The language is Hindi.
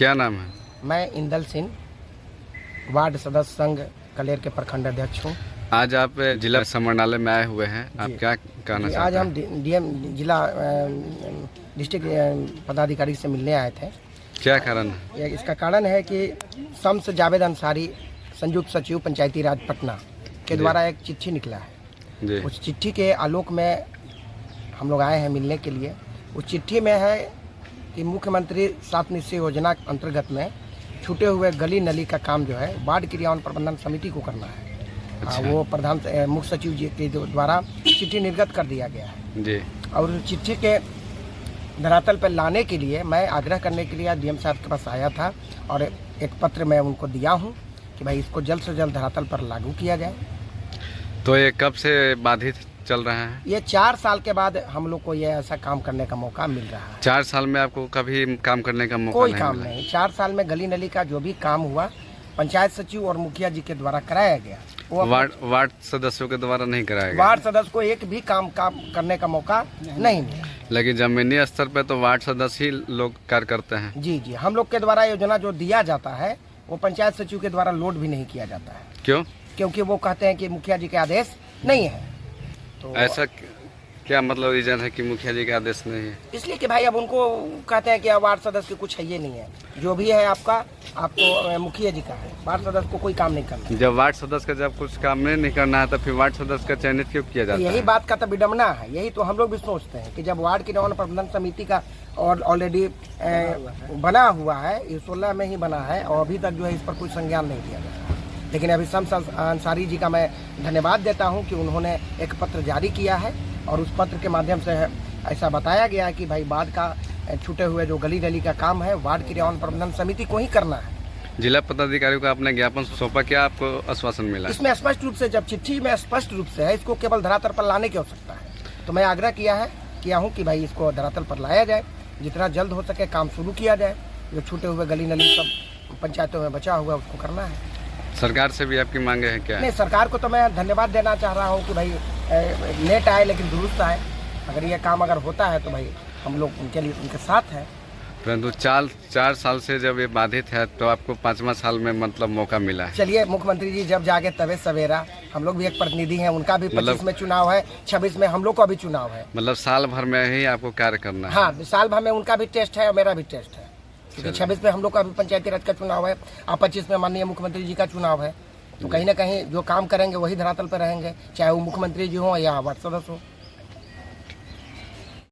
क्या नाम है? मैं इंदल सिंह, वार्ड सदस्य संघ कलेर के प्रखंड अध्यक्ष हूँ। आज आप जिला समाहरणालय में आए हुए हैं, आप क्या कहना आज चाहते हम हैं? डीएम जिला डिस्ट्रिक्ट पदाधिकारी से मिलने आए थे। क्या कारण है? इसका कारण है कि शम्स जावेद अंसारी, संयुक्त सचिव पंचायती राज पटना के द्वारा एक चिट्ठी निकला है। जी। उस चिट्ठी के आलोक में हम लोग आए हैं मिलने के लिए। उस चिट्ठी में है कि मुख्यमंत्री 7 निश्चय योजना के अंतर्गत में छूटे हुए गली नली का काम जो है वार्ड क्रियान्वयन प्रबंधन समिति को करना है। अच्छा। वो प्रधान मुख्य सचिव जी के द्वारा चिट्ठी निर्गत कर दिया गया है जी। और उस चिट्ठी के धरातल पर लाने के लिए मैं आग्रह करने के लिए डीएम साहब के पास आया था और एक पत्र मैं उनको दिया हूँ कि भाई इसको जल्द से जल्द धरातल पर लागू किया जाए। तो ये कब से बाधित चल रहे हैं? ये 4 साल के बाद हम लोग को ये ऐसा काम करने का मौका मिल रहा है। 4 साल में आपको कभी काम करने का मौका कोई नहीं काम मिला? नहीं। 4 साल में गली नली का जो भी काम हुआ पंचायत सचिव और मुखिया जी के द्वारा कराया गया। वो वार्ड सदस्यों के द्वारा नहीं कराया गया? वार्ड सदस्य को एक भी काम करने का मौका नहीं मिला। लेकिन जमीनी स्तर पे तो वार्ड सदस्य ही लोग कार्य करते हैं। जी जी, हम लोग के द्वारा योजना जो दिया जाता है वो पंचायत सचिव के द्वारा लोड भी नहीं किया जाता है। क्यों? क्योंकि वो कहते हैं कि मुखिया जी के आदेश नहीं है। तो ऐसा क्या मतलब रीजन है कि मुखिया जी का आदेश नहीं है? इसलिए कि भाई अब उनको कहते हैं कि वार्ड सदस्य की कुछ है ये नहीं है, जो भी है आपको मुखिया जी का है। वार्ड सदस्य को कोई काम नहीं करना। जब वार्ड सदस्य का जब कुछ काम नहीं करना है तो फिर वार्ड सदस्य का चयनित क्यों किया जाता है? यही बात का तो विडम्बना है। यही तो हम लोग भी सोचते हैं कि जब वार्ड क्रियान्वयन प्रबंधन समिति का और ऑलरेडी बना हुआ है, 16 में ही बना है और अभी तक जो है इस पर कोई संज्ञान नहीं दिया गया। लेकिन अभी शम्स अंसारी जी का मैं धन्यवाद देता हूं कि उन्होंने एक पत्र जारी किया है और उस पत्र के माध्यम से ऐसा बताया गया है कि भाई वार्ड का छूटे हुए जो गली नली का काम है वार्ड क्रियान्वयन प्रबंधन समिति को ही करना है। जिला पदाधिकारी को आपने ज्ञापन सौंपा, क्या आपको आश्वासन मिला? इसमें स्पष्ट रूप से, जब चिट्ठी में स्पष्ट रूप से है, इसको केवल धरातल पर लाने की आवश्यकता है। तो मैं आग्रह किया हूँ कि भाई इसको धरातल पर लाया जाए, जितना जल्द हो सके काम शुरू किया जाए। जो छूटे हुए गली नली सब पंचायतों में बचा हुआ उसको करना है। सरकार से भी आपकी मांगे हैं क्या? नहीं, सरकार को तो मैं धन्यवाद देना चाह रहा हूँ कि भाई लेट आए लेकिन दुरुस्त आए। अगर ये काम अगर होता है तो भाई हम लोग उनके लिए उनके साथ हैं। परंतु 4 साल से जब ये बाधित है तो आपको 5वां साल में मतलब मौका मिला है। चलिए, मुख्यमंत्री जी जब जागे तबे सवेरा। हम लोग भी एक प्रतिनिधि हैं, उनका भी 25 में चुनाव है, 26 में हम लोग का भी चुनाव है। मतलब साल भर में ही आपको कार्य करना है? हाँ, साल भर में उनका भी टेस्ट है और मेरा भी टेस्ट है, क्योंकि 26 में हम लोग का भी पंचायती राज का चुनाव है और 25 में माननीय मुख्यमंत्री जी का चुनाव है। तो कहीं ना कहीं जो काम करेंगे वही धरातल पर रहेंगे, चाहे वो मुख्यमंत्री जी हो या वार्ड सदस्य हो।